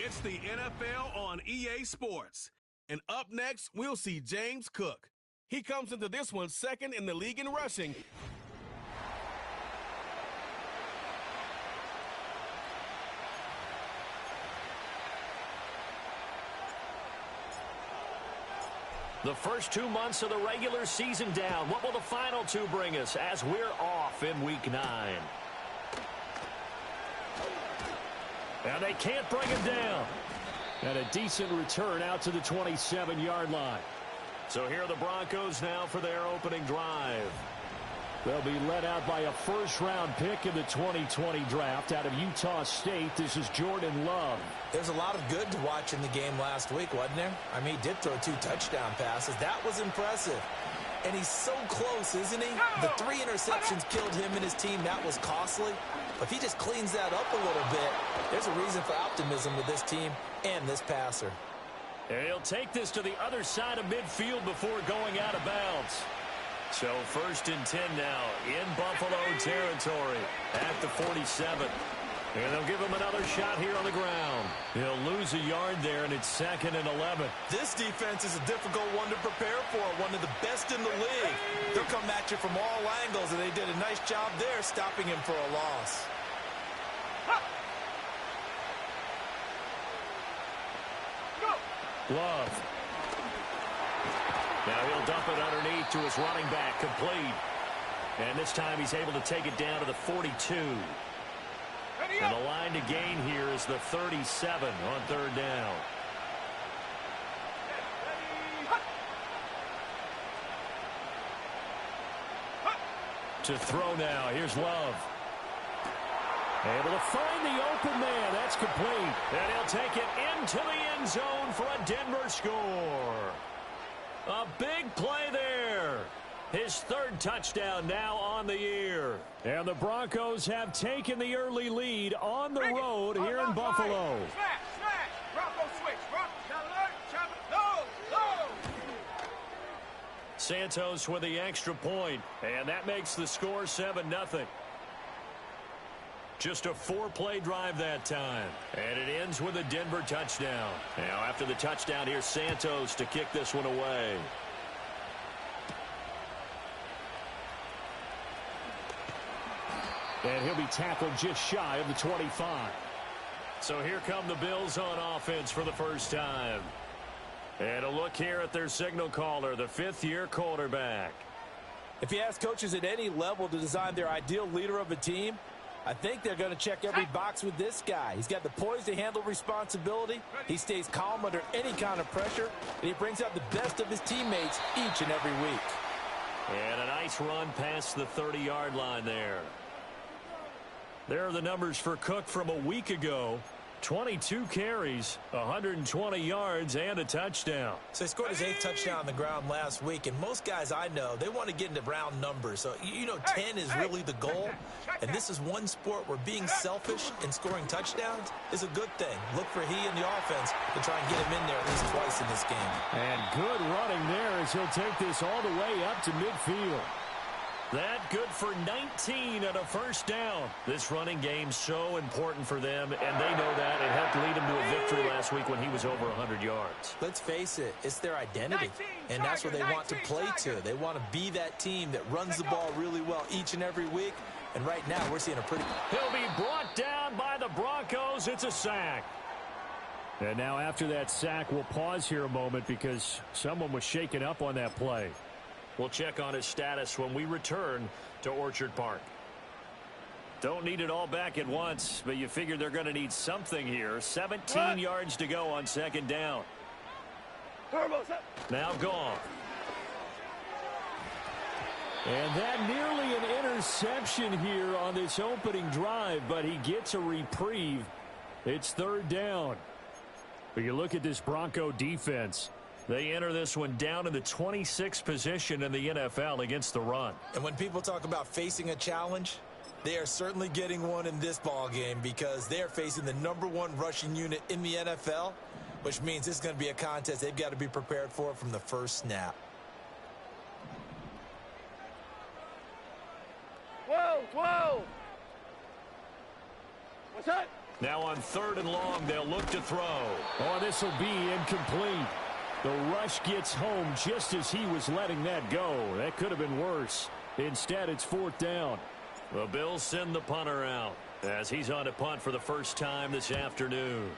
It's the NFL on EA Sports. And up next, we'll see James Cook. He comes into this one second in the league in rushing. The first 2 months of the regular season down. What will the final two bring us as we're off in Week 9? And they can't bring him down. And a decent return out to the 27-yard line. So here are the Broncos now for their opening drive. They'll be led out by a first-round pick in the 2020 draft out of Utah State. This is Jordan Love. There's a lot of good to watch in the game last week, wasn't there? I mean, he did throw 2 touchdown passes. That was impressive. And he's so close, isn't he? The 3 interceptions killed him and his team. That was costly. But if he just cleans that up a little bit, there's a reason for optimism with this team and this passer. And he'll take this to the other side of midfield before going out of bounds. So 1st and 10 now in Buffalo territory at the 47. And they'll give him another shot here on the ground. He'll lose a yard there, and it's 2nd and 11. This defense is a difficult one to prepare for, one of the best in the league. They'll come at you from all angles, and they did a nice job there stopping him for a loss. Love. Now he'll dump it underneath to his running back, complete. And this time he's able to take it down to the 42. And the line to gain here is the 37 on 3rd down. To throw now, here's Love. Able to find the open man. That's complete. And he'll take it into the end zone for a Denver score. A big play there. His 3rd touchdown now on the year. And the Broncos have taken the early lead on the road here in Buffalo. Smash. Broncos switch. Santos with the extra point. And that makes the score 7-0. Just a 4-play drive that time. And it ends with a Denver touchdown. Now after the touchdown, here's Santos to kick this one away. And he'll be tackled just shy of the 25. So here come the Bills on offense for the first time. And a look here at their signal caller, the 5th-year quarterback. If you ask coaches at any level to design their ideal leader of a team, I think they're going to check every box with this guy. He's got the poise to handle responsibility. He stays calm under any kind of pressure, and he brings out the best of his teammates each and every week. And a nice run past the 30-yard line there. There are the numbers for Cook from a week ago. 22 carries, 120 yards, and a touchdown. So he scored his 8th touchdown on the ground last week, and most guys I know, they want to get into round numbers. So, 10 is really the goal, and this is one sport where being selfish and scoring touchdowns is a good thing. Look for he and the offense to try and get him in there at least twice in this game. And good running there as he'll take this all the way up to midfield. That good for 19 and a 1st down. This running game so important for them, and they know that. It helped lead them to a victory last week when he was over 100 yards. Let's face it, it's their identity, and that's what they want to play to. They want to be that team that runs the ball really well each and every week, and right now we're seeing a pretty... He'll be brought down by the Broncos. It's a sack. And now after that sack, we'll pause here a moment because someone was shaken up on that play. We'll check on his status when we return to Orchard Park. Don't need it all back at once, but you figure they're going to need something here. 17 yards to go on 2nd down. Now gone. And that nearly an interception here on this opening drive, but he gets a reprieve. It's 3rd down. But you look at this Bronco defense. They enter this one down in the 26th position in the NFL against the run. And when people talk about facing a challenge, they are certainly getting one in this ball game because they are facing the #1 rushing unit in the NFL, which means it's going to be a contest they've got to be prepared for from the first snap. Whoa! Now on 3rd and long, they'll look to throw. Oh, this will be incomplete. The rush gets home just as he was letting that go. That could have been worse. Instead, it's 4th down. The Bills send the punter out as he's on to punt for the first time this afternoon.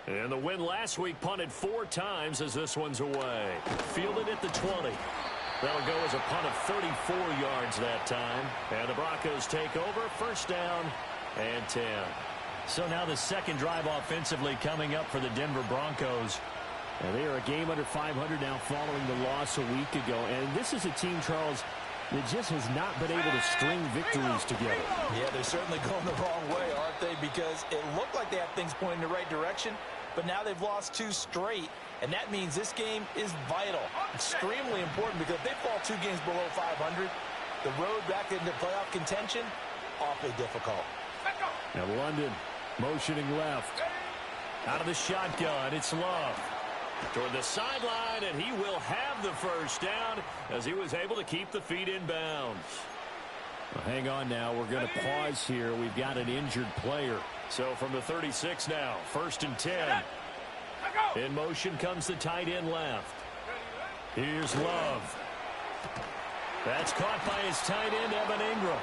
And the win last week punted 4 times as this one's away. Fielded at the 20. That'll go as a punt of 34 yards that time. And the Broncos take over, 1st down and 10. So now the second drive offensively coming up for the Denver Broncos. And they are a game under 500 now following the loss a week ago. And this is a team, Charles, that just has not been able to string victories together. Yeah, they're certainly going the wrong way, aren't they? Because it looked like they had things pointing in the right direction, but now they've lost 2 straight. And that means this game is vital, extremely important, because if they fall 2 games below 500, the road back into playoff contention, awfully difficult. Now London motioning left. Out of the shotgun, it's Love. Toward the sideline, and he will have the 1st down as he was able to keep the feet in bounds. Well, hang on now. We're going to pause here. We've got an injured player. So from the 36 now, 1st and 10. In motion comes the tight end left. Here's Love. That's caught by his tight end, Evan Ingram.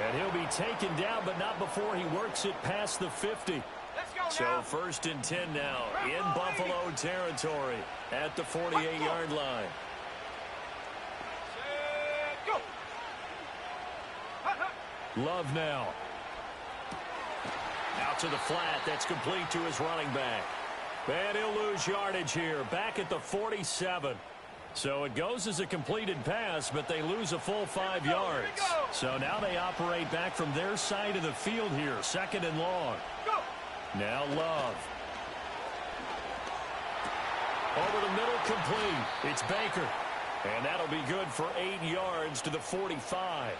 And he'll be taken down, but not before he works it past the 50. So 1st and 10 now in Buffalo territory at the 48-yard line. Love now. Out to the flat. That's complete to his running back. And he'll lose yardage here. Back at the 47. So it goes as a completed pass, but they lose a full 5 yards. So now they operate back from their side of the field here. 2nd and long. Now Love. Over the middle, complete. It's Baker. And that'll be good for 8 yards to the 45.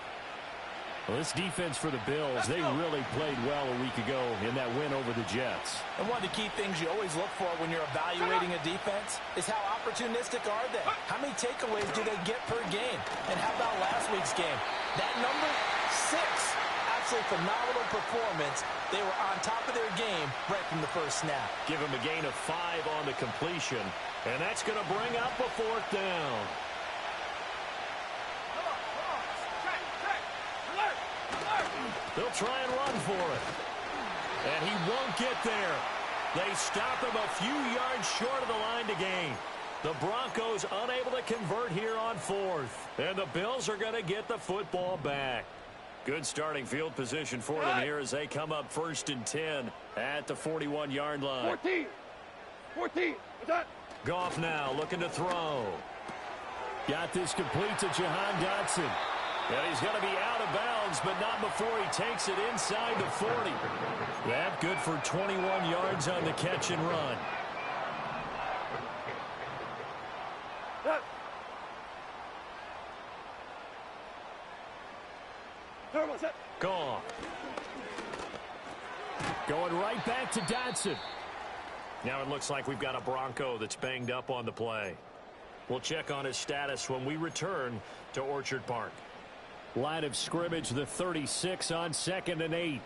Well, this defense for the Bills, they really played well a week ago in that win over the Jets. And one of the key things you always look for when you're evaluating a defense is how opportunistic are they? How many takeaways do they get per game? And how about last week's game? That number, 6. Absolutely phenomenal performance. They were on top of their game right from the first snap. Give him a gain of 5 on the completion. And that's going to bring up a 4th down. They'll try and run for it. And he won't get there. They stop him a few yards short of the line to gain. The Broncos unable to convert here on 4th. And the Bills are going to get the football back. Good starting field position for them here as they come up 1st and 10 at the 41-yard line. 14. Goff now looking to throw. Got this complete to Jahan Dotson. And he's going to be out of bounds, but not before he takes it inside the 40. That good for 21 yards on the catch and run. Goff. Going right back to Dotson. Now it looks like we've got a Bronco that's banged up on the play. We'll check on his status when we return to Orchard Park. Line of scrimmage, the 36 on 2nd and 8.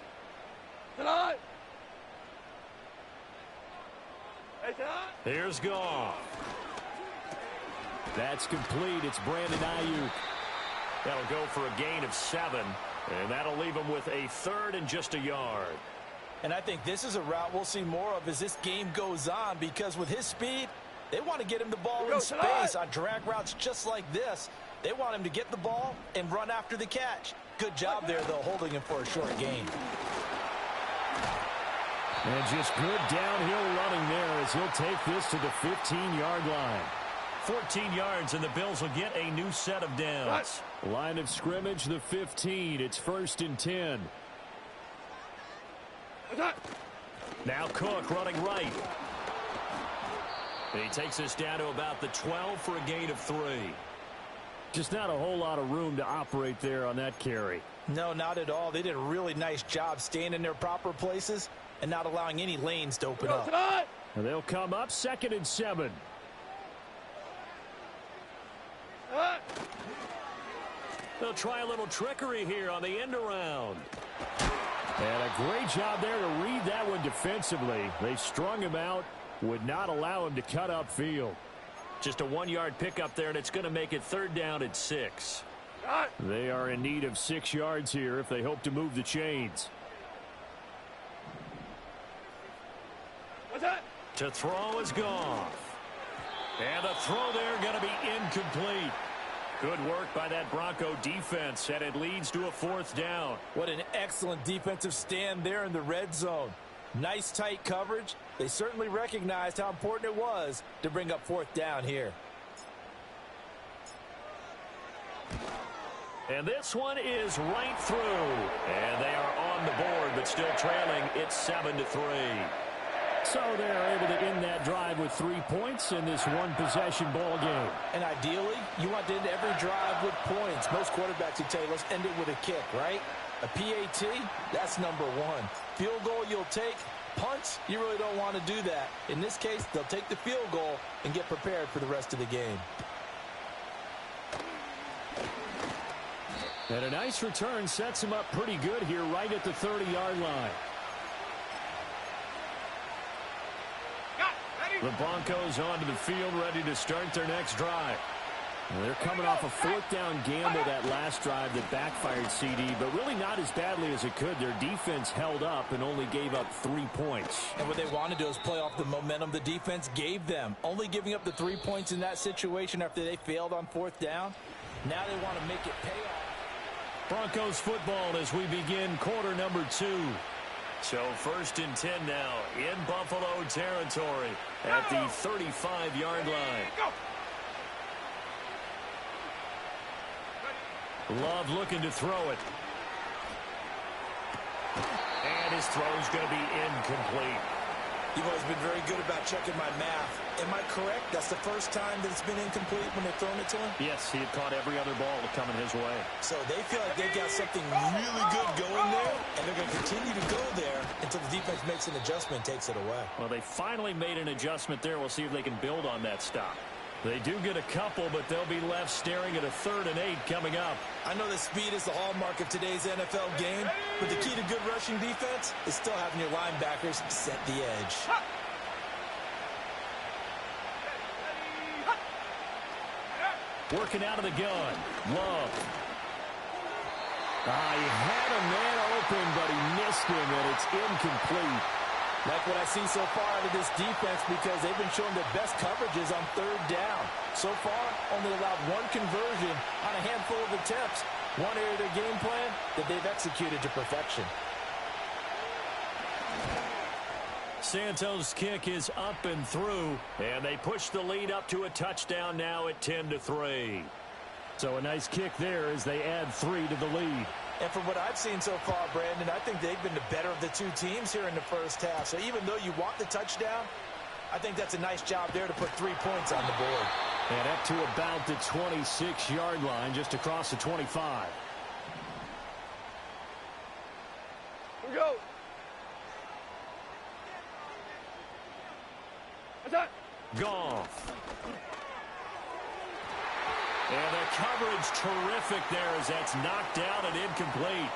Here's Goff. That's complete. It's Brandon Ayuk. That'll go for a gain of 7, and that'll leave him with a 3rd and just a yard. And I think this is a route we'll see more of as this game goes on, because with his speed, they want to get him the ball in space on drag routes just like this. They want him to get the ball and run after the catch. Good job there, though, holding him for a short gain. And just good downhill running there as he'll take this to the 15-yard line. 14 yards, and the Bills will get a new set of downs. Line of scrimmage, the 15. It's 1st and 10. Now Cook running right. And he takes us down to about the 12 for a gain of 3. Just not a whole lot of room to operate there on that carry. No, not at all. They did a really nice job staying in their proper places and not allowing any lanes to open up. And they'll come up 2nd and 7. They'll try a little trickery here on the end around. And a great job there to read that one defensively. They strung him out, would not allow him to cut upfield. Just a 1-yard pickup there, and it's going to make it 3rd down and 6. They are in need of 6 yards here if they hope to move the chains. What's that? To throw is Goff. And the throw there going to be incomplete. Good work by that Bronco defense, and it leads to a 4th down. What an excellent defensive stand there in the red zone. Nice tight coverage. They certainly recognized how important it was to bring up 4th down here. And this one is right through. And they are on the board, but still trailing. It's 7-3. So they're able to end that drive with 3 points in this one-possession ball game. And ideally, you want to end every drive with points. Most quarterbacks would tell you, let's end it with a kick, right? A PAT, that's number 1. Field goal you'll take. Punts, you really don't want to do that. In this case, they'll take the field goal and get prepared for the rest of the game. And a nice return sets him up pretty good here right at the 30-yard line. The Broncos onto the field, ready to start their next drive. And they're coming off a 4th down gamble that last drive that backfired CD, but really not as badly as it could. Their defense held up and only gave up 3 points. And what they want to do is play off the momentum the defense gave them. Only giving up the 3 points in that situation after they failed on 4th down. Now they want to make it pay off. Broncos football as we begin quarter number 2. So 1st and 10 now in Buffalo territory at the 35-yard line. Love looking to throw it. And his throw's going to be incomplete. You've always been very good about checking my math. Am I correct? That's the first time that it's been incomplete when they've thrown it to him? Yes, he had caught every other ball coming his way. So they feel like they've got something really good going there, and they're going to continue to go there until the defense makes an adjustment and takes it away. Well, they finally made an adjustment there. We'll see if they can build on that stop. They do get a couple, but they'll be left staring at a 3rd and 8 coming up. I know that speed is the hallmark of today's NFL game, but the key to good rushing defense is still having your linebackers set the edge. Working out of the gun. Love. He had a man open, but he missed him, and it's incomplete. Like what I see so far out of this defense, because they've been showing their best coverages on 3rd down. So far, only allowed 1 conversion on a handful of attempts. One area of their game plan that they've executed to perfection. Santos' kick is up and through, and they push the lead up to a touchdown now at 10-3. So a nice kick there as they add 3 to the lead. And from what I've seen so far, Brandon, I think they've been the better of the 2 teams here in the first half. So even though you want the touchdown, I think that's a nice job there to put 3 points on the board. And up to about the 26-yard line, just across the 25. Here we go. What's that? Goff. And the coverage terrific there as that's knocked down and incomplete.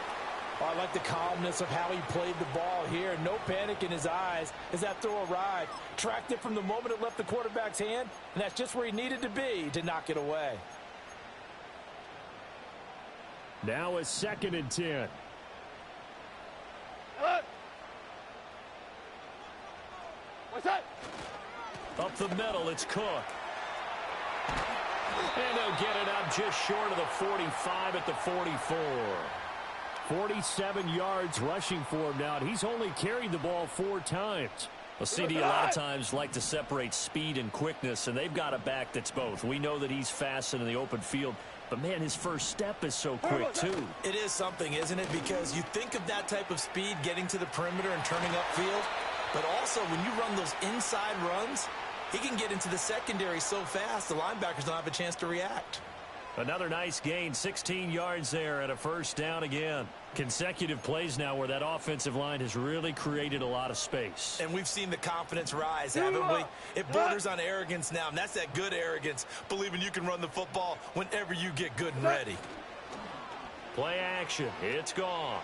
Oh, I like the calmness of how he played the ball here. No panic in his eyes as that throw arrived. Tracked it from the moment it left the quarterback's hand, and that's just where he needed to be to knock it away. Now a 2nd and 10. What's that? Up the middle, it's Cook. And they'll get it up just short of the 45 at the 44. 47 yards rushing for him now, and he's only carried the ball 4 times. Well, CD a lot of times like to separate speed and quickness, and they've got a back that's both. We know that he's fast in the open field, but, man, his first step is so quick, too. It is something, isn't it? Because you think of that type of speed getting to the perimeter and turning upfield, but also when you run those inside runs, he can get into the secondary so fast the linebackers don't have a chance to react. Another nice gain, 16 yards there and a first down again. Consecutive plays now where that offensive line has really created a lot of space. And we've seen the confidence rise, haven't we? It borders on arrogance now, and that's that good arrogance, believing you can run the football whenever you get good and ready. Play action. It's Goff.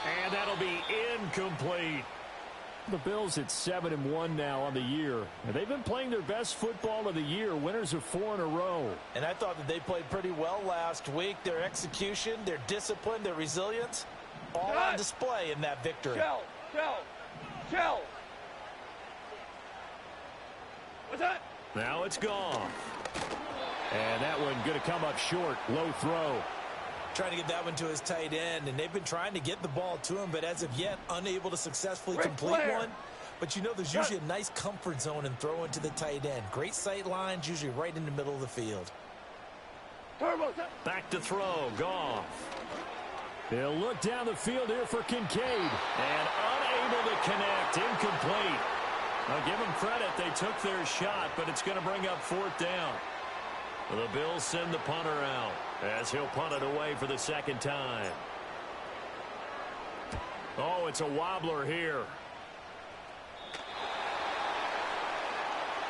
And that'll be incomplete. The Bills at 7-1 now on the year. And they've been playing their best football of the year. Winners of 4 in a row. And I thought that they played pretty well last week. Their execution, their discipline, their resilience, all on display in that victory. Shell. What's that? Now it's gone. And that one going to come up short. Low throw. Trying to get that one to his tight end, and they've been trying to get the ball to him, but as of yet, unable to successfully complete one. But you know there's usually a nice comfort zone in throwing to the tight end. Great sight lines, usually right in the middle of the field. Back to throw. Goff. They'll look down the field here for Kincaid. And unable to connect. Incomplete. I'll give them credit. They took their shot, but it's going to bring up 4th down. The Bills send the punter out as he'll punt it away for the second time. Oh, it's a wobbler here.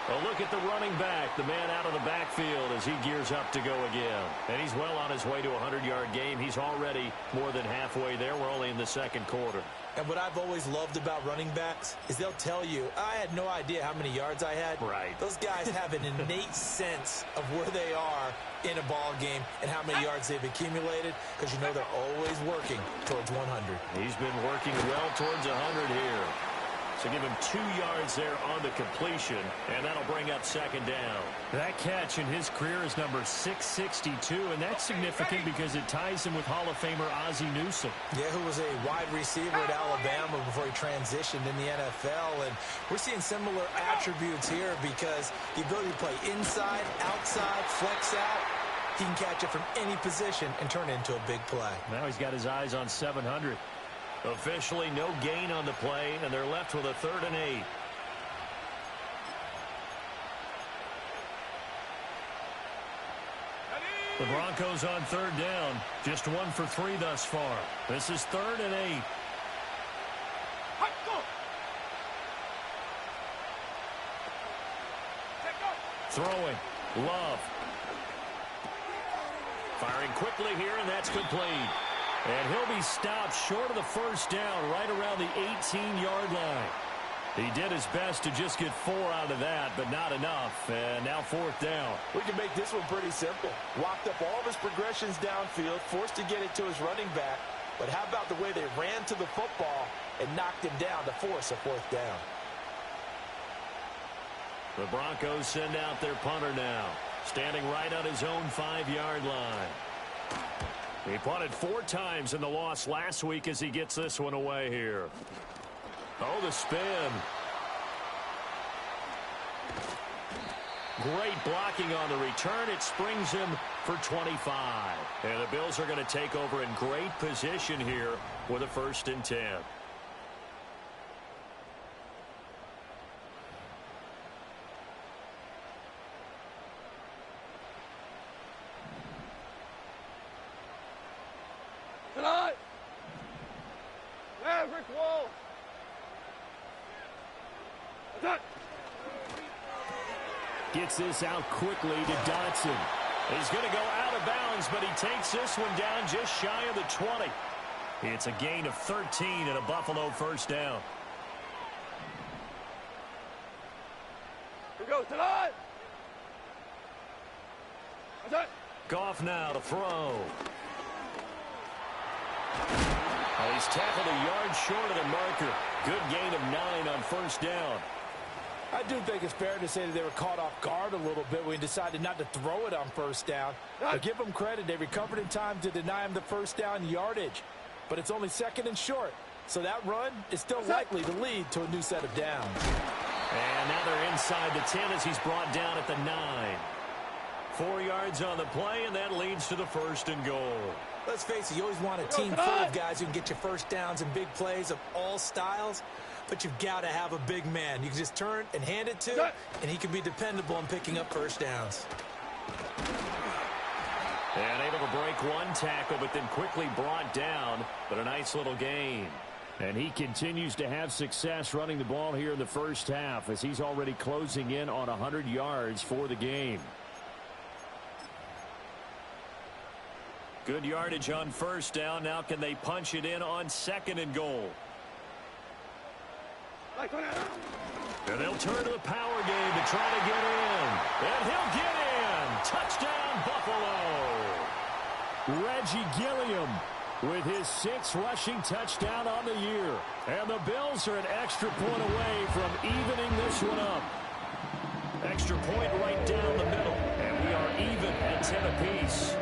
A look at the running back, the man out of the backfield as he gears up to go again. And he's well on his way to a 100-yard game. He's already more than halfway there. We're only in the second quarter. And what I've always loved about running backs is they'll tell you, I had no idea how many yards I had. Right. Those guys have an innate sense of where they are in a ball game and how many yards they've accumulated, because you know they're always working towards 100. He's been working well towards 100 here. So give him 2 yards there on the completion, and that'll bring up second down. That catch in his career is number 662, and that's significant because it ties him with Hall of Famer Ozzie Newsome. Yeah, who was a wide receiver at Alabama before he transitioned in the NFL. And we're seeing similar attributes here because the ability to play inside, outside, flex out, he can catch it from any position and turn it into a big play. Now he's got his eyes on 700. Officially no gain on the play, and they're left with a 3rd and 8. The Broncos on 3rd down. Just 1 for 3 thus far. This is 3rd and 8. Throwing. Love. Firing quickly here, and that's complete. And he'll be stopped short of the first down right around the 18-yard line. He did his best to just get 4 out of that, but not enough. And now 4th down. We can make this one pretty simple. Walked up all of his progressions downfield, forced to get it to his running back. But how about the way they ran to the football and knocked him down to force a 4th down? The Broncos send out their punter now, standing right on his own 5-yard line. He punted 4 times in the loss last week as he gets this one away here. Oh, the spin. Great blocking on the return. It springs him for 25. And the Bills are going to take over in great position here with a 1st and 10. Gets this out quickly to Dotson. He's going to go out of bounds, but he takes this one down just shy of the 20. It's a gain of 13 and a Buffalo 1st down. Here goes tonight. What's that? Goff now to throw. Oh, he's tackled a yard short of the marker. Good gain of 9 on 1st down. I do think it's fair to say that they were caught off guard a little bit when he decided not to throw it on 1st down. But give them credit. They recovered in time to deny him the 1st down yardage. But it's only 2nd and short. So that run is still likely to lead to a new set of downs. And now they're inside the 10 as he's brought down at the 9. 4 yards on the play, and that leads to the 1st and goal. Let's face it, you always want a team full of guys who can get you 1st downs and big plays of all styles. But you've got to have a big man you can just turn and hand it to, and he can be dependable in picking up 1st downs. And able to break 1 tackle, but then quickly brought down. But a nice little gain. And he continues to have success running the ball here in the 1st half as he's already closing in on 100 yards for the game. Good yardage on first down. Now can they punch it in on 2nd and goal? And they'll turn to the power game to try to get in. And he'll get in. Touchdown, Buffalo. Reggie Gilliam with his 6th rushing touchdown on the year. And the Bills are an extra point away from evening this one up. Extra point right down the middle. And we are even at 10 apiece.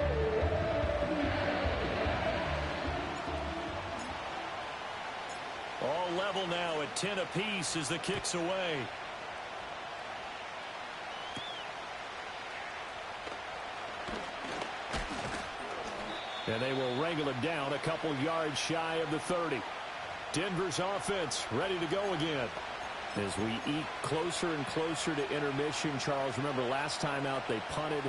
All level now at 10 apiece as the kick's away. And they will wrangle it down a couple yards shy of the 30. Denver's offense ready to go again. As we eat closer and closer to intermission, Charles, remember last time out they punted.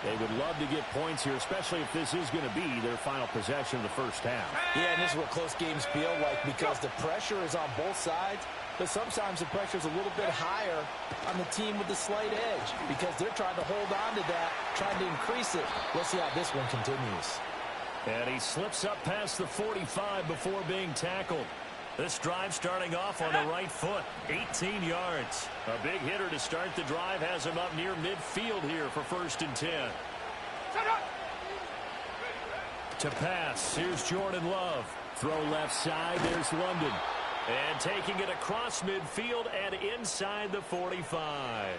They would love to get points here, especially if this is going to be their final possession of the first half. Yeah, and this is what close games feel like because the pressure is on both sides, but sometimes the pressure is a little bit higher on the team with the slight edge because they're trying to hold on to that, trying to increase it. Let's see how this one continues. And he slips up past the 45 before being tackled. This drive starting off on the right foot, 18 yards. A big hitter to start the drive has him up near midfield here for 1st and 10. To pass, here's Jordan Love. Throw left side, there's London. And taking it across midfield and inside the 45.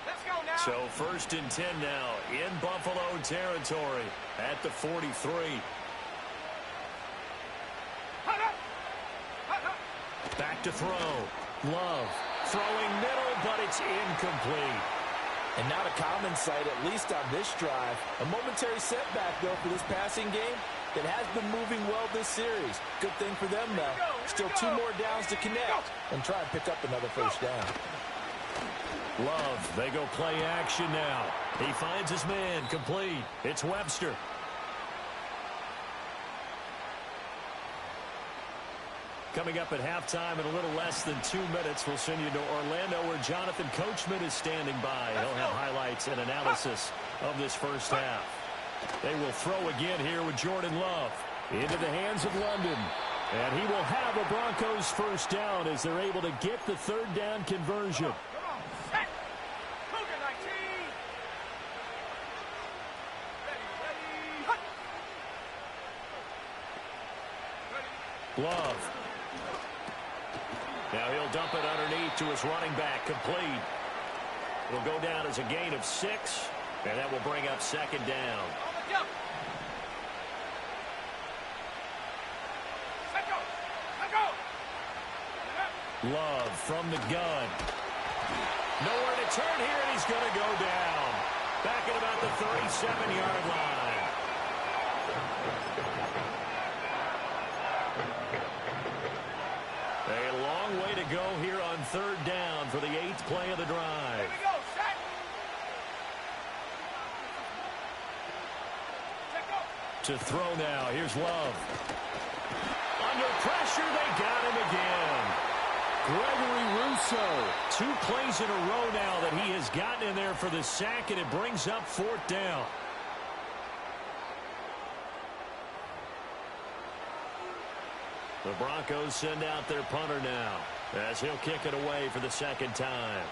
Let's go now. So 1st and 10 now in Buffalo territory at the 43. Back to throw. Love throwing middle, but it's incomplete. And not a common sight, at least on this drive. A momentary setback, though, for this passing game that has been moving well this series. Good thing for them, though. Still 2 more downs to connect and try and pick up another first down. Love, they go play action now. He finds his man, complete. It's Webster. Coming up at halftime in a little less than 2 minutes, we'll send you to Orlando where Jonathan Coachman is standing by. He'll have highlights and analysis of this first half. They will throw again here with Jordan Love. Into the hands of London. And he will have a Broncos first down as they're able to get the 3rd down conversion. Love. Now he'll dump it underneath to his running back, complete. It'll go down as a gain of 6, and that will bring up 2nd down. Love from the gun. Nowhere to turn here, and he's going to go down. Back at about the 37-yard line. A long way to go here on 3rd down for the 8th play of the drive. Here we go, set. To throw now, here's Love. Under pressure, they got him again. Gregory Rousseau. 2 plays in a row now that he has gotten in there for the sack, and it brings up 4th down. The Broncos send out their punter now as he'll kick it away for the 2nd time.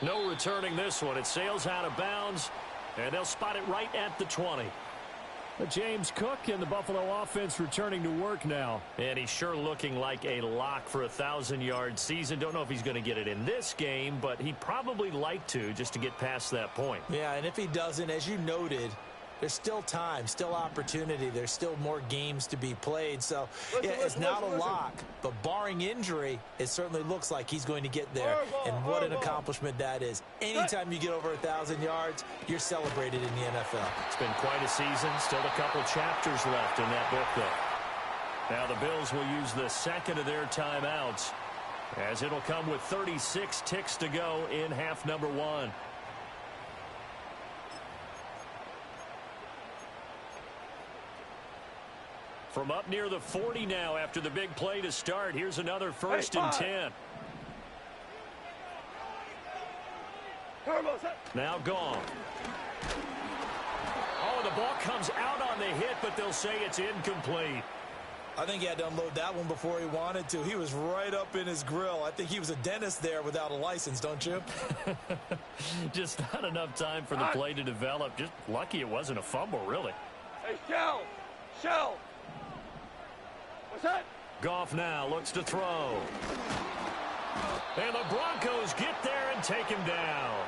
No returning this one. It sails out of bounds, and they'll spot it right at the 20. James Cook and the Buffalo offense returning to work now. And he's sure looking like a lock for a 1,000-yard season. Don't know if he's going to get it in this game, but he'd probably like to just to get past that point. Yeah, and if he doesn't, as you noted, there's still time, still opportunity. There's still more games to be played. So, yeah, it's not a lock, but barring injury, it certainly looks like he's going to get there. And what an accomplishment that is. Anytime you get over 1,000 yards, you're celebrated in the NFL. It's been quite a season. Still a couple chapters left in that book, though. Now the Bills will use the 2nd of their timeouts as it'll come with 36 ticks to go in half number 1. From up near the 40 now after the big play to start. Here's another 1st and 10. Now gone. the ball comes out on the hit, but they'll say it's incomplete. I think he had to unload that one before he wanted to. He was right up in his grill. I think he was a dentist there without a license, don't you? Just not enough time for the play to develop. Just lucky it wasn't a fumble, really. Hey, Shell! Shell! What's that? Goff now looks to throw. And the Broncos get there and take him down.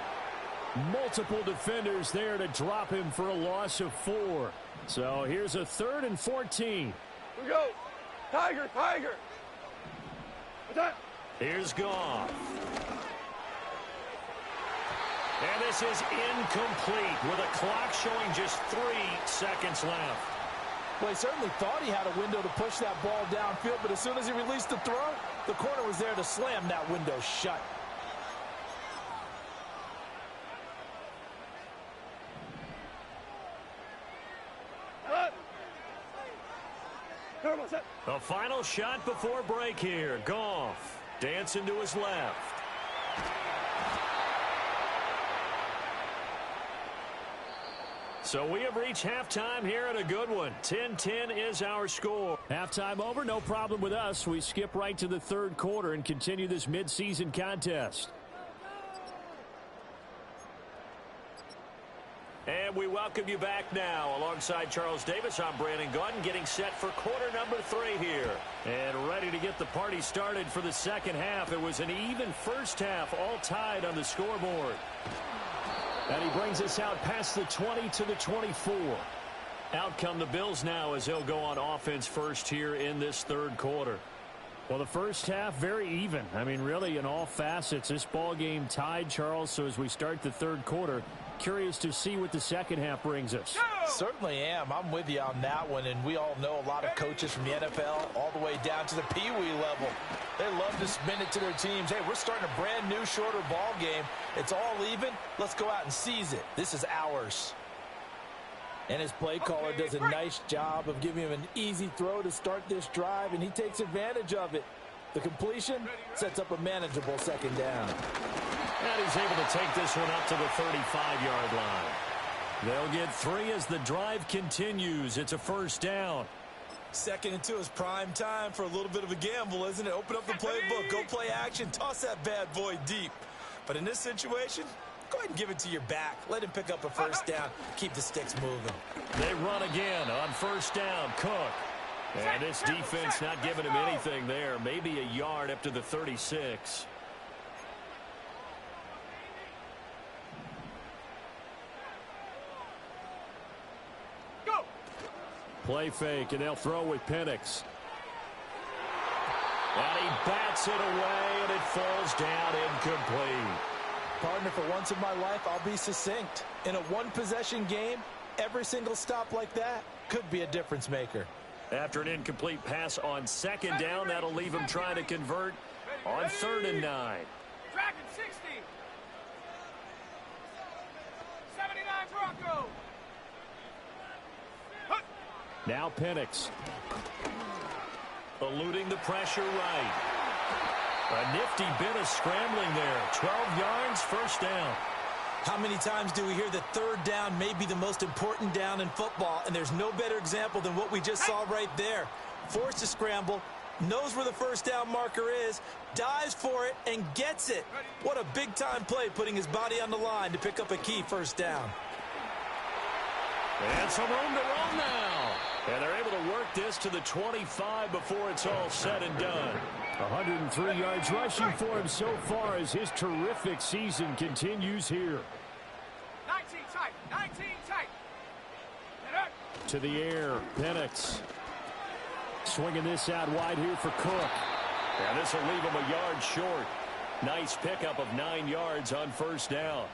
Multiple defenders there to drop him for a loss of 4. So here's a 3rd and 14. We go! Tiger! Tiger! What's that? Here's Goff. And this is incomplete with a clock showing just 3 seconds left. Well, he certainly thought he had a window to push that ball downfield, but as soon as he released the throw, the corner was there to slam that window shut. The final shot before break here. Goff dancing to his left. So we have reached halftime here at a good one. 10-10 is our score. Halftime over, no problem with us. We skip right to the 3rd quarter and continue this midseason contest. And we welcome you back now. Alongside Charles Davis, I'm Brandon Gaudin, getting set for quarter number 3 here. And ready to get the party started for the second half. It was an even first half, all tied on the scoreboard. And he brings us out past the 20 to the 24. Out come the Bills now as they'll go on offense first here in this 3rd quarter. Well, the first half, very even. I mean, really, in all facets, this ball game tied, Charles. So as we start the 3rd quarter, curious to see what the second half brings us. Certainly am. I'm with you on that one, and we all know a lot of coaches from the NFL all the way down to the Pee-wee level. They love to spin it to their teams. Hey, we're starting a brand new, shorter ball game. It's all even. Let's go out and seize it. This is ours. And his play caller does a nice job of giving him an easy throw to start this drive, and he takes advantage of it. The completion sets up a manageable second down. And he's able to take this one up to the 35-yard line. They'll get 3 as the drive continues. It's a first down. 2nd and 2 is prime time for a little bit of a gamble, isn't it? Open up the playbook, go play action, toss that bad boy deep. But in this situation, go ahead and give it to your back. Let him pick up a first down. Keep the sticks moving. They run again on first down. Cook. And this defense not giving him anything there. Maybe a yard up to the 36. Play fake, and they'll throw with Penix. And he bats it away, and it falls down incomplete. Partner, for once in my life, I'll be succinct. In a one-possession game, every single stop like that could be a difference maker. After an incomplete pass on 2nd down, that'll leave him trying to convert on 3rd and 9. Dragon 60. 79 Broncos. Now Penix. Eluding the pressure right. A nifty bit of scrambling there. 12 yards, first down. How many times do we hear that 3rd down may be the most important down in football, and there's no better example than what we just saw right there. Forced to scramble, knows where the first down marker is, dives for it, and gets it. What a big-time play, putting his body on the line to pick up a key first down. And some room to run now. And they're able to work this to the 25 before it's all said and done. 103 yards rushing for him so far as his terrific season continues here. 19 tight. 19 tight. To the air, Penix. Swinging this out wide here for Cook. And this will leave him a yard short. Nice pickup of 9 yards on first down.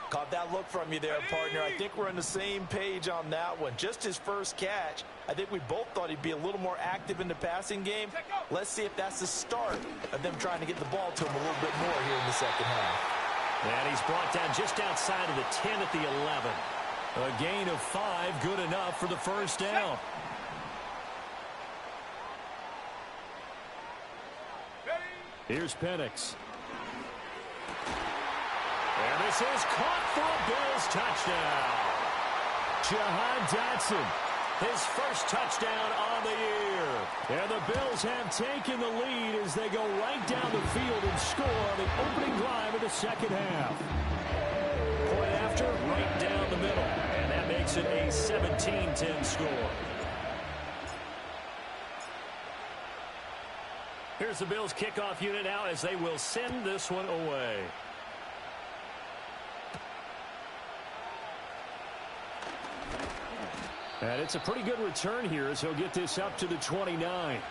Caught that look from you there, partner. I think we're on the same page on that one. Just his first catch. I think we both thought he'd be a little more active in the passing game. Let's see if that's the start of them trying to get the ball to him a little bit more here in the second half. And he's brought down just outside of the 10 at the 11. A gain of 5, good enough for the first down. Here's Penix. And this is caught for a Bills touchdown. Jahan Dotson, his first touchdown on the year. And the Bills have taken the lead as they go right down the field and score on the opening drive of the second half. Point after, right down the middle. And that makes it a 17-10 score. Here's the Bills kickoff unit now as they will send this one away. And it's a pretty good return here as he'll get this up to the 29.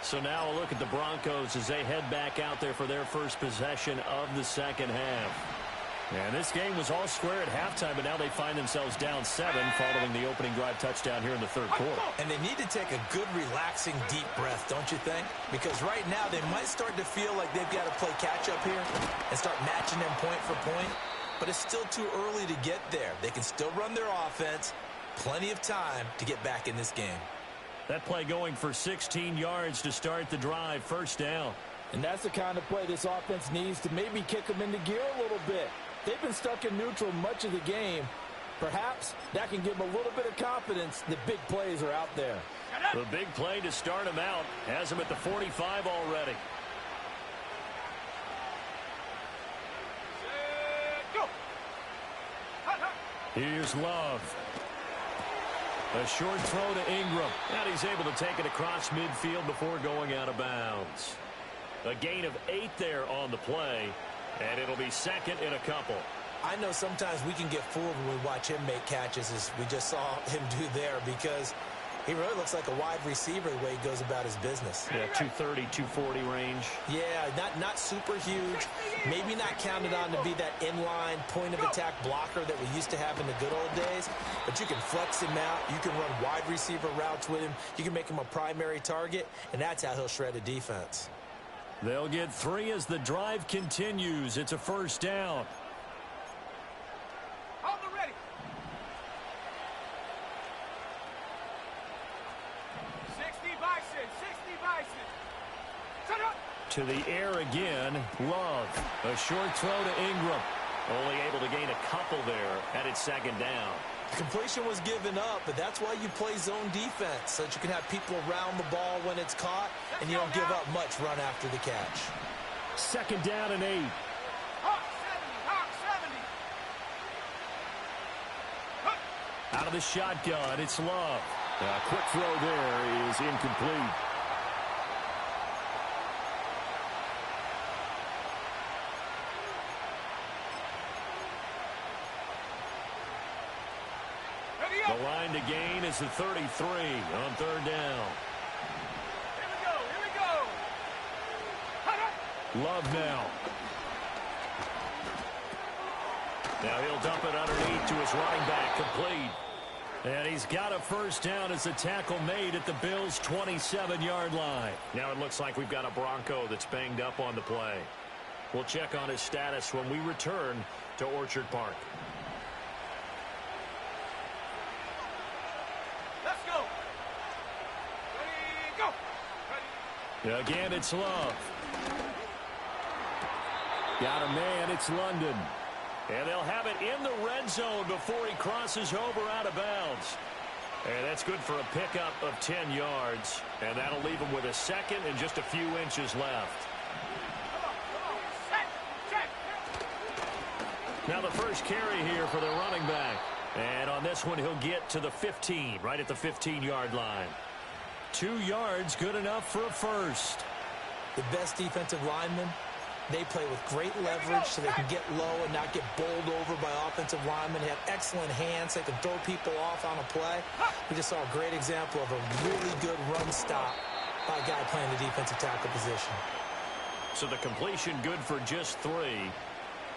So now a look at the Broncos as they head back out there for their first possession of the second half. And this game was all square at halftime, but now they find themselves down 7 following the opening drive touchdown here in the third quarter. And they need to take a good, relaxing, deep breath, don't you think? Because right now they might start to feel like they've got to play catch-up here and start matching them point for point. But it's still too early to get there. They can still run their offense. Plenty of time to get back in this game. That play going for 16 yards to start the drive, first down. And that's the kind of play this offense needs to maybe kick them into gear a little bit. They've been stuck in neutral much of the game. Perhaps that can give them a little bit of confidence that big plays are out there. The big play to start them out has them at the 45 already. Here's Love. A short throw to Ingram. And he's able to take it across midfield before going out of bounds. A gain of 8 there on the play. And it'll be second in a couple. I know sometimes we can get fooled when we watch him make catches, as we just saw him do there, because he really looks like a wide receiver the way he goes about his business. Yeah, 230, 240 range. Yeah, not super huge. Maybe not counted on to be that inline point-of-attack blocker that we used to have in the good old days. But you can flex him out. You can run wide receiver routes with him. You can make him a primary target, and that's how he'll shred a defense. They'll get 3 as the drive continues. It's a first down. Hold it ready. 60 Bison, 60 Bison. Shut up. To the air again, Love. A short throw to Ingram. Only able to gain a couple there at its second down. The completion was given up, but that's why you play zone defense, so that you can have people around the ball when it's caught, and you don't give up much run after the catch. Second down and 8. Hawk 70. Out of the shotgun, it's Love. A quick throw there is incomplete. The line to gain is the 33 on third down. Here we go. Love now. Now he'll dump it underneath to his running back, complete. And he's got a first down as the tackle made at the Bills' 27-yard line. Now it looks like we've got a Bronco that's banged up on the play. We'll check on his status when we return to Orchard Park. Let's go. Ready, go. Ready. Again, it's Love. Got a man, it's London. And they'll have it in the red zone before he crosses over out of bounds. And that's good for a pickup of 10 yards. And that'll leave him with a second and just a few inches left. Now the first carry here for the running back. And on this one, he'll get to the 15, right at the 15-yard line. 2 yards, good enough for a first. The best defensive linemen, they play with great leverage so they can get low and not get bowled over by offensive linemen. They have excellent hands. They can throw people off on a play. We just saw a great example of a really good run stop by a guy playing the defensive tackle position. So the completion good for just 3.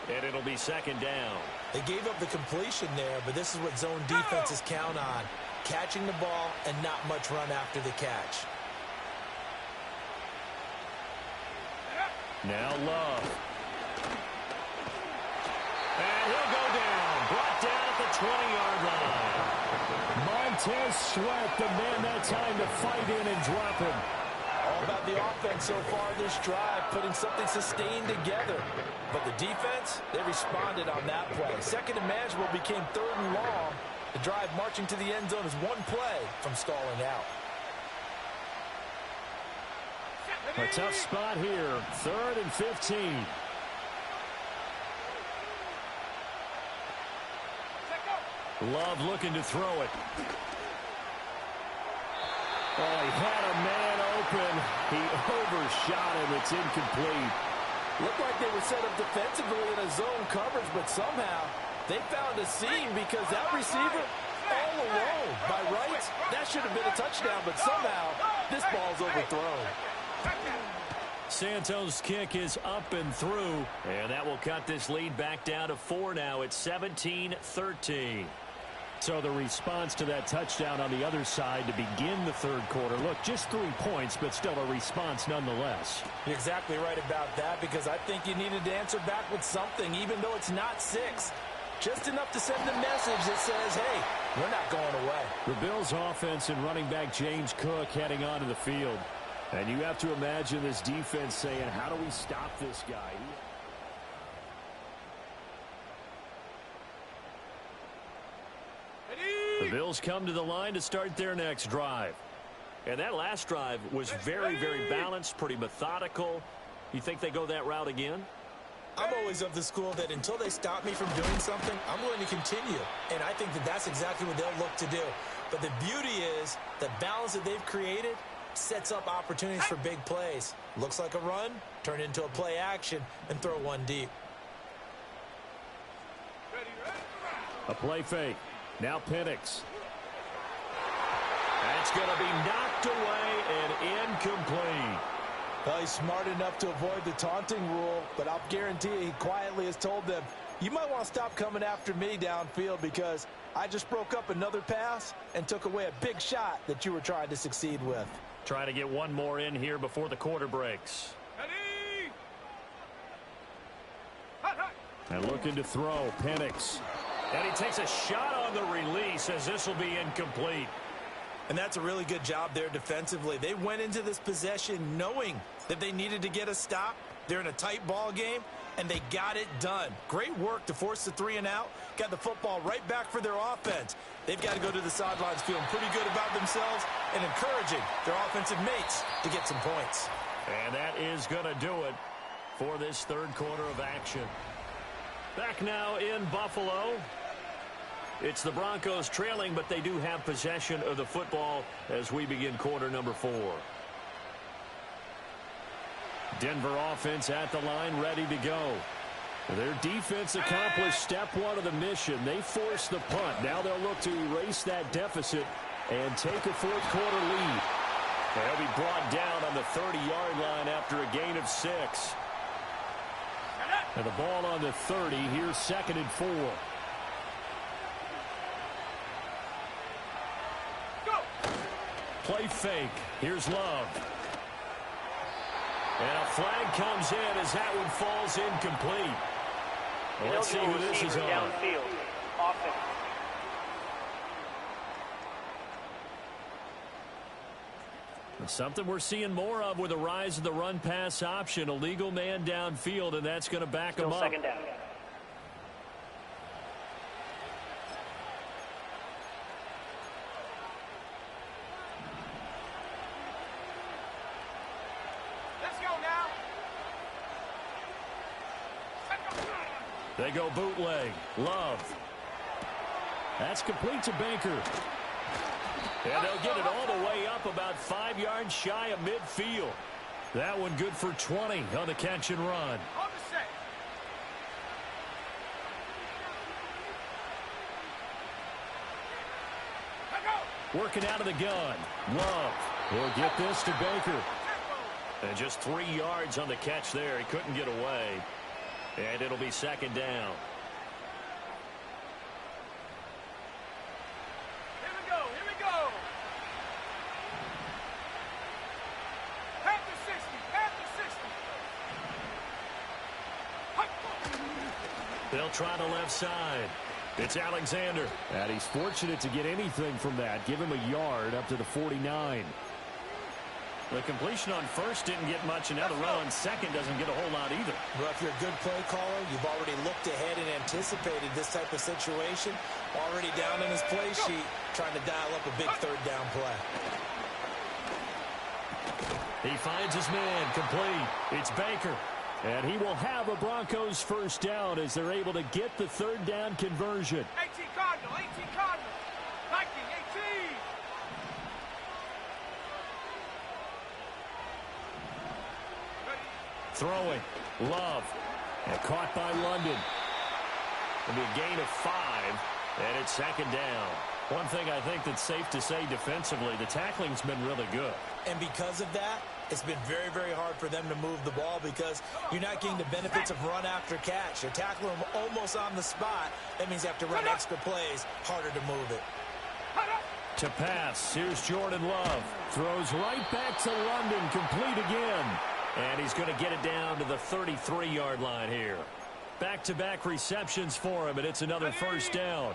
And it'll be second down. They gave up the completion there, but this is what zone defenses count on. Catching the ball and not much run after the catch. Now Love. And he'll go down. Brought down at the 20-yard line. Montez Sweat, the man that time to fight in and drop him. All about the offense so far this drive, putting something sustained together. But the defense, they responded on that play. Second and manageable became 3rd and long, The drive marching to the end zone is one play from stalling out. A tough spot here. 3rd and 15. Love looking to throw it. Oh, he had a man open. He overshot him. It's incomplete. Looked like they were set up defensively in a zone coverage, but somehow they found a seam because that receiver all alone. By rights, that should have been a touchdown, but somehow this ball's overthrown. Santos' kick is up and through, and that will cut this lead back down to 4 now. It's 17-13. So the response to that touchdown on the other side to begin the 3rd quarter. Look, just 3 points, but still a response nonetheless. You're exactly right about that, because I think you needed to answer back with something, even though it's not 6. Just enough to send a message that says, hey, we're not going away. The Bills' offense and running back James Cook heading onto the field. And you have to imagine this defense saying, how do we stop this guy? The Bills come to the line to start their next drive. And that last drive was very, very balanced, pretty methodical. You think they go that route again? I'm always of the school that until they stop me from doing something, I'm going to continue. And I think that that's exactly what they'll look to do. But the beauty is the balance that they've created sets up opportunities for big plays. Looks like a run, turn into a play action, and throw one deep. A play fake. Now Penix. That's going to be knocked away and incomplete. Well, he's smart enough to avoid the taunting rule, but I'll guarantee you he quietly has told them, you might want to stop coming after me downfield because I just broke up another pass and took away a big shot that you were trying to succeed with. Try to get one more in here before the quarter breaks. And looking to throw, Penix. And he takes a shot on the release as this will be incomplete. And that's a really good job there defensively. They went into this possession knowing that they needed to get a stop. They're in a tight ball game, and they got it done. Great work to force the 3 and out. Got the football right back for their offense. They've got to go to the sidelines feeling pretty good about themselves and encouraging their offensive mates to get some points. And that is going to do it for this 3rd quarter of action. Back now in Buffalo. It's the Broncos trailing, but they do have possession of the football as we begin quarter number 4. Denver offense at the line, ready to go. Their defense accomplished step 1 of the mission. They forced the punt. Now they'll look to erase that deficit and take a 4th quarter lead. They'll be brought down on the 30-yard line after a gain of 6. And the ball on the 30. Here's 2nd and 4. Play fake. Here's Love. And a flag comes in as that one falls incomplete. Well, let's see who this is on. Downfield. Offense. Something we're seeing more of with the rise of the run-pass option. A legal man downfield, and that's going to back him up. 2nd down. They go bootleg. Love. That's complete to Baker. And they'll get it all the way up about 5 yards shy of midfield. That one good for 20 on the catch and run. Working out of the gun. Love will get this to Baker. And just 3 yards on the catch there. He couldn't get away. And it'll be 2nd down. Here we go. Past the 60. They'll try the left side. It's Alexander. And he's fortunate to get anything from that. Give him a yard up to the 49. The completion on first didn't get much, and now the run on second doesn't get a whole lot either. Well, if you're a good play caller, you've already looked ahead and anticipated this type of situation. Already down in his play sheet, trying to dial up a big third down play. He finds his man, complete. It's Baker. And he will have a Broncos first down as they're able to get the third down conversion. 18 Cardinal, 18 Cardinal. Viking, 18. Throwing. Love. And caught by London. It'll be a gain of 5, and it's second down. One thing I think that's safe to say defensively, the tackling's been really good. And because of that, it's been very, very hard for them to move the ball because you're not getting the benefits of run after catch. You're tackling them almost on the spot. That means you have to run extra plays, harder to move it. To pass, here's Jordan Love. Throws right back to London, complete again. And he's going to get it down to the 33-yard line here. Back-to-back receptions for him, and it's another first down.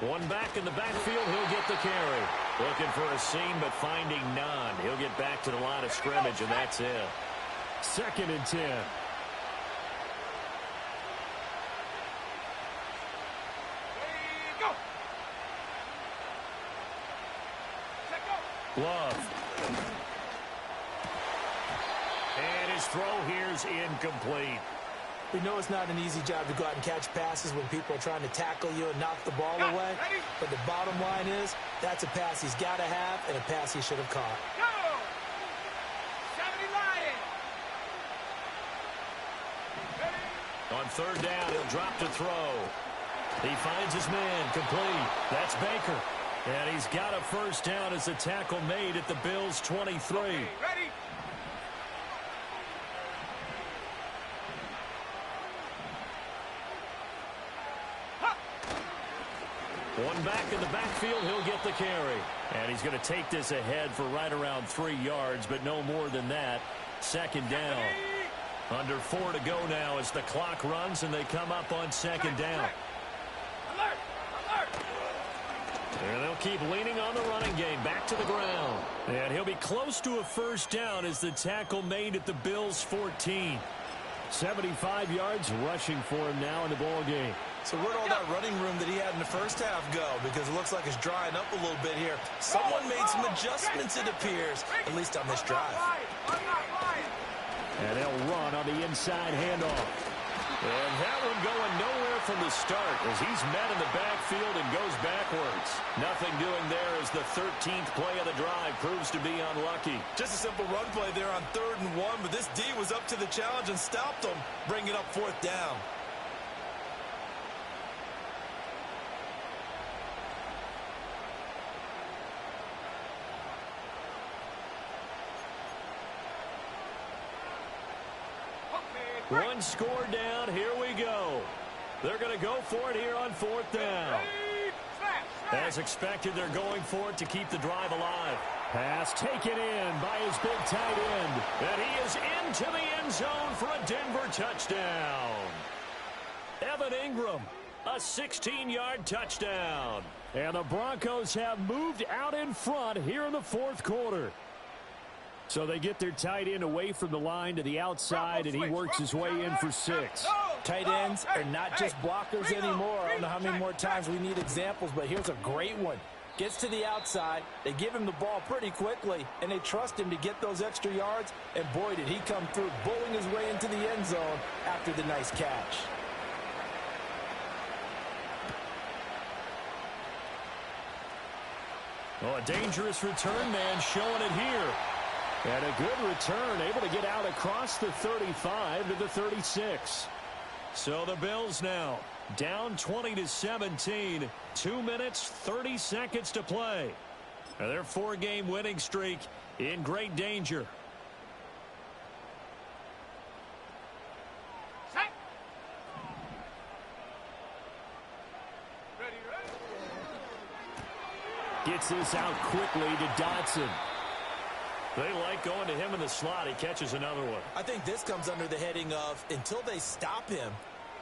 One back in the backfield, he'll get the carry. Looking for a seam, but finding none. He'll get back to the line of scrimmage, and that's it. 2nd and 10. Love. And his throw here's incomplete. We know it's not an easy job to go out and catch passes when people are trying to tackle you and knock the ball away. But the bottom line is, that's a pass he's got to have and a pass he should have caught. On third down, he'll drop to throw. He finds his man, complete. That's Baker. And he's got a first down as the tackle made at the Bills' 23. Ready? One back in the backfield, he'll get the carry. And he's going to take this ahead for right around 3 yards, but no more than that. Second down. Under 4 to go now as the clock runs and they come up on second down. Alert! Alert! And they'll keep leaning on the running game. Back to the ground. And he'll be close to a first down as the tackle made at the Bills' 14. 75 yards rushing for him now in the ball game. So where'd all that running room that he had in the first half go? Because it looks like it's drying up a little bit here. Someone made some adjustments, it appears, at least on this drive. And they'll run on the inside handoff. And that one going nowhere from the start as he's met in the backfield and goes backwards. Nothing doing there as the 13th play of the drive proves to be unlucky. Just a simple run play there on 3rd and 1, but this D was up to the challenge and stopped them, bringing up 4th down. One score down. Here we go. They're going to go for it here on 4th down. As expected, they're going for it to keep the drive alive. Pass taken in by his big tight end. And he is into the end zone for a Denver touchdown. Evan Ingram, a 16-yard touchdown. And the Broncos have moved out in front here in the 4th quarter. So they get their tight end away from the line to the outside, and he works his way in for 6. Tight ends are not just blockers anymore. I don't know how many more times we need examples, but here's a great one. Gets to the outside, they give him the ball pretty quickly, and they trust him to get those extra yards, and boy, did he come through, bowling his way into the end zone after the nice catch. Oh, a dangerous return man showing it here. And a good return, able to get out across the 35 to the 36. So the Bills now down 20-17. 2 minutes, 30 seconds to play. And their 4-game winning streak in great danger. Set. Ready? Gets this out quickly to Dotson. They like going to him in the slot. He catches another one. I think this comes under the heading of, until they stop him,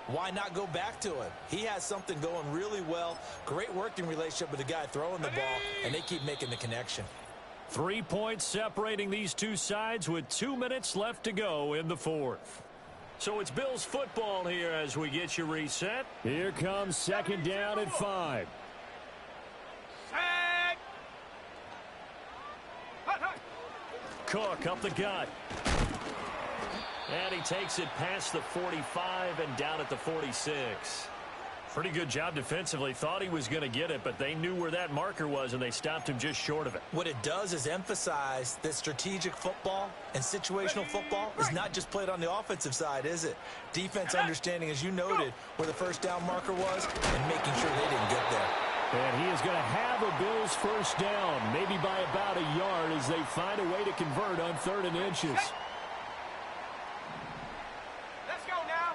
Why not go back to it? He has something going really well. Great working relationship with the guy throwing the ball, and they keep making the connection. 3 points separating these two sides with 2 minutes left to go in the fourth. So it's Bills football here as we get you reset. Here comes second down and 5. Cook up the gut. And he takes it past the 45 and down at the 46. Pretty good job defensively. Thought he was going to get it, but they knew where that marker was, and they stopped him just short of it. What it does is emphasize that strategic football and situational football is not just played on the offensive side, is it? Defense understanding, as you noted, where the first down marker was and making sure they didn't get there. And he is going to have a Bills first down, maybe by about a yard as they find a way to convert on 3rd and inches. Let's go now.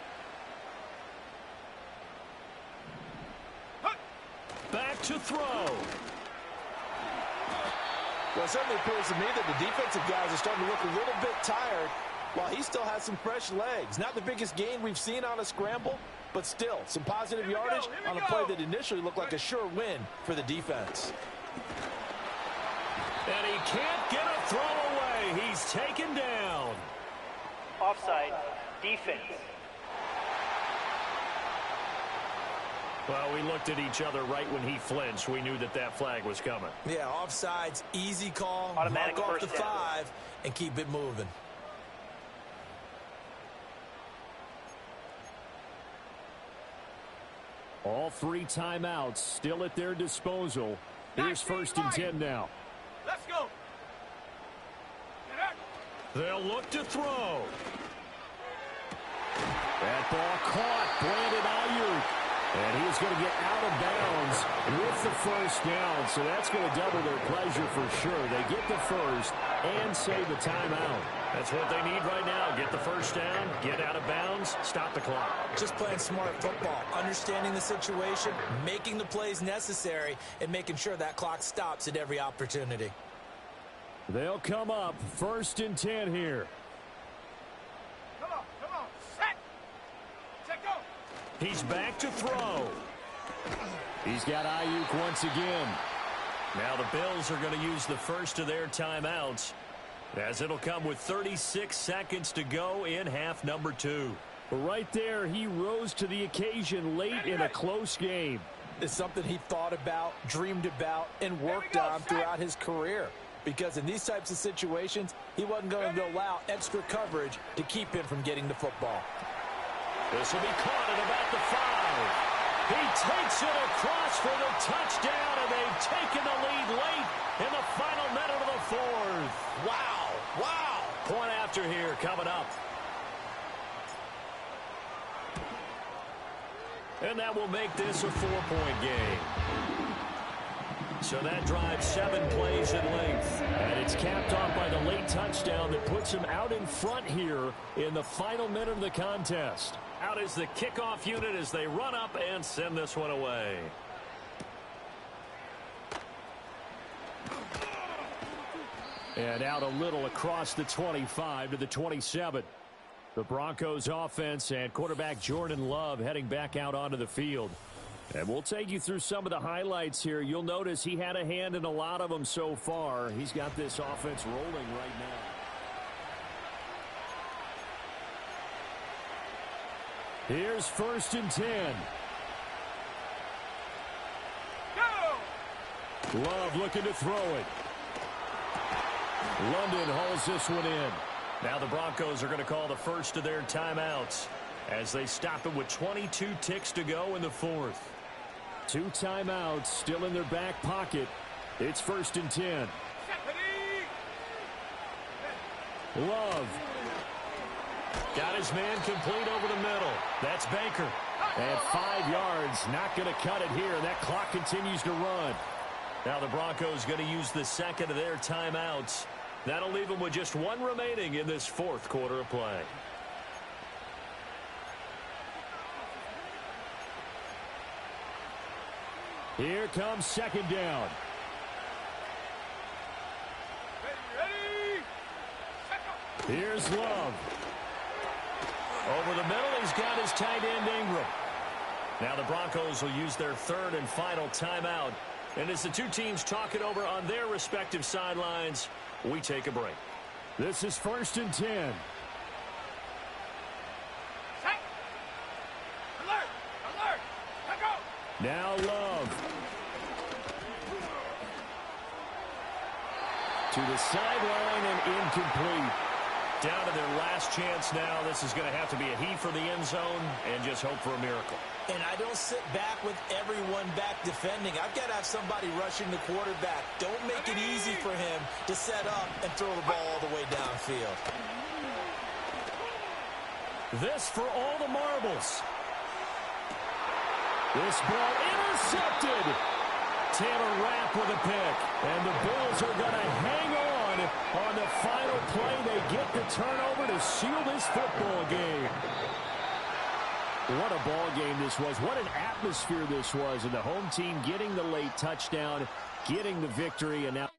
Back to throw. Well, it certainly appears to me that the defensive guys are starting to look a little bit tired while he still has some fresh legs. Not the biggest gain we've seen on a scramble, but still some positive yardage on a play that initially looked like a sure win for the defense. And he can't get a throw away. He's taken down. Offside. Defense. Well, we looked at each other right when he flinched. We knew that that flag was coming. Yeah, offsides, easy call, Automatic mark off the first down. 5, and keep it moving. All 3 timeouts still at their disposal. Here's 1st and 10 now. Let's go. They'll look to throw. That ball caught. Brandon Ayuk. And he is going to get out of bounds with the first down. So that's going to double their pleasure for sure. They get the first and save the timeout. That's what they need right now. Get the first down, get out of bounds, stop the clock. Just playing smart football, understanding the situation, making the plays necessary, and making sure that clock stops at every opportunity. They'll come up 1st and 10 here. Come on. Set, go. He's back to throw. He's got Ayuk once again. Now the Bills are going to use the first of their timeouts, as it'll come with 36 seconds to go in half number 2. Right there, he rose to the occasion late in a close game. It's something he thought about, dreamed about, and worked on throughout his career. Because in these types of situations, he wasn't going to allow extra coverage to keep him from getting the football. This will be caught at about the 5. He takes it across for the touchdown, and they've taken the lead late in the final minute of the 4th. Wow. Point after here coming up. And that will make this a 4-point game. So that drives 7 plays in length. And it's capped off by the late touchdown that puts him out in front here in the final minute of the contest. Out is the kickoff unit as they run up and send this one away. And out a little across the 25 to the 27. The Broncos offense and quarterback Jordan Love heading back out onto the field. And we'll take you through some of the highlights here. You'll notice he had a hand in a lot of them so far. He's got this offense rolling right now. Here's 1st and 10. Go! Love looking to throw it. London hauls this one in. Now the Broncos are going to call the first of their timeouts as they stop it with 22 ticks to go in the 4th. 2 timeouts still in their back pocket. It's 1st and 10. Love. Got his man complete over the middle. That's Baker. And 5 yards. Not going to cut it here. That clock continues to run. Now the Broncos going to use the second of their timeouts. That'll leave them with just 1 remaining in this 4th quarter of play. Here comes 2nd down. Ready? Here's Love. Over the middle, he's got his tight end Ingram. Now the Broncos will use their third and final timeout. And as the two teams talk it over on their respective sidelines, we take a break. This is 1st and 10. Alert! Alert! Let go! Now Love. To the sideline and incomplete. Down to their last chance now. This is going to have to be a heave for the end zone and just hope for a miracle. And I don't sit back with everyone back defending. I've got to have somebody rushing the quarterback. Don't make it easy for him to set up and throw the ball all the way downfield. This for all the marbles. This ball intercepted. Taylor Rapp with a pick. And the Bills are going to hang on the final play. They get the turnover to seal this football game. What a ball game this was. What an atmosphere this was. And the home team getting the late touchdown, getting the victory, and now